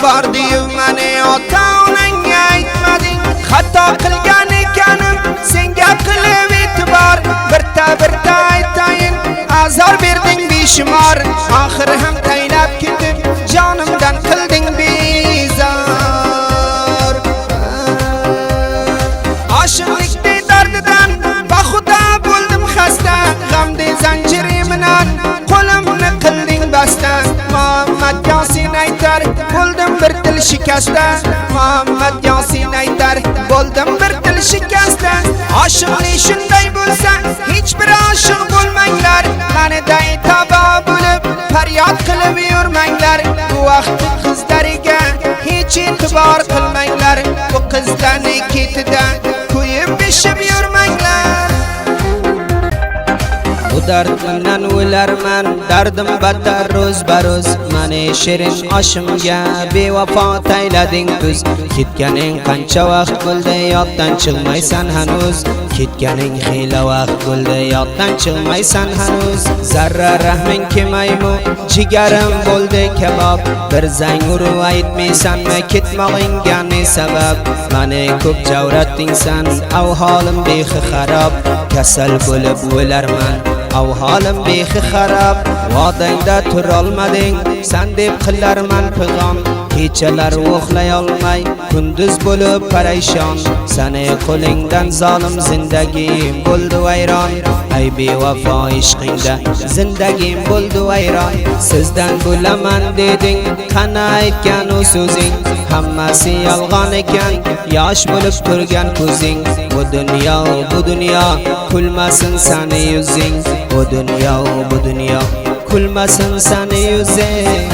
bordi-yu meni ota-onang aytmading. Xato qilgan ekanim senga qilib e'tibor, birta aytayin azor berding beshumor. Oxir ham taylab ketib jonimdan qilding bezor. Oshiqlikda dardidan baxuda bo'ldim xasta, g'amda zanjirimdan qo'limni qilding basta. Muhammad Yosin aytar bo'ldim bir til shikasta, Muhammad Yosin aytar bo'ldim bir til shikasta. Oshiqli shunday bo'lsa hech bir oshiq bo'lmanglar, maniday taba bo'lib faryod qilib yurmanglar. Bu vaqt qizlariga hech e'tibor qilmanglar, bu qizlarni ketida ko'yib beshib yurmanglar. Bu dardimdan o'larman, dardim battar ro'z baro'z. Mani shirin oshimga bevafo taylading tuz. Ketganing qancha vaqt bo'ldi, yoddan chiqmaysan hanuz. Ketganing xiyla vaqt bo'ldi, yoddan chiqmaysan hanuz. Zarra rahming kelmaymi, jigarim bo'ldi kabob. Bir zang urib aytmaysanmi ketmog'ingga ne sabab? Mani ko'p javratdingsan, ahvolim behi xarob. Kasal bo'lib o'larman, ahvolim behi xarob. Vodangda turolmading, san deb qilarman pig'on. Kechalar uxlay olmay, kunduz bo'lib parishon. Sani qo'lingdan zolim zindagim bo'ldi vayron. Ay bevafo ishqingda zindagim bo'ldi vayron. Sizdan bo'laman deding, qana aytgan u so'zing. Hammasi yolg'on ekan, yosh bo'lib turgan ko'zing. Bu dunyo kulmasin sani yuzing. Bu dunyo kulmasin sani yuzing.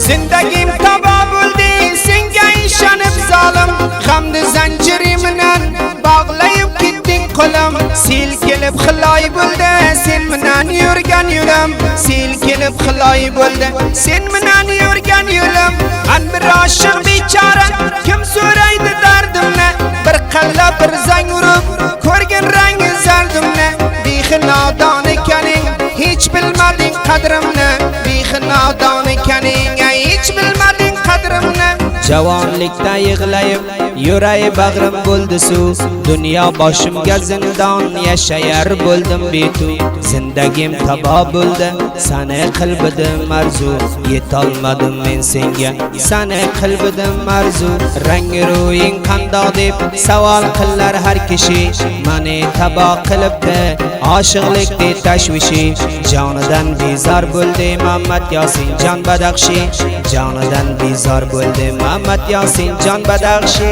Zindagim tabo bo'ldi senga ishonib zolim, g'amni zanjirimdan bog'layib ketding qo'lim. Sil kelib xiloy bo'ldi sen bilan yurgan yo'lim, sil kelib xiloy bo'ldi sen bilan yurgan yo'lim. An bir oshiq bechora kim so'raydi dardimni, bir qalla bir zang urib ko'rgin rangi zardimni. Bexinodon ekaning hech bilmading qadrimni, bexinodon ekaning hech bilmading qadrimni. Javonlikda yig'layib yuray bag'rim bo'ldi suv. Dunyo boshimga zindon, yashayar bo'ldim betu. Zindagim tabo bo'ldi, sani qilbidim arzu. Yetolmadim men senga, sani qilbidim arzu. Rangi ro'ying qandoq deb savol qilar har kishi. Mani tabo qilibdi oshiqlikda tashvishi. Jonidan bezor bo'ldi Muhammad Yosin jon Badaxshi. Jonidan bezor bo'ldi Muhammad Yosin jon Badaxshi.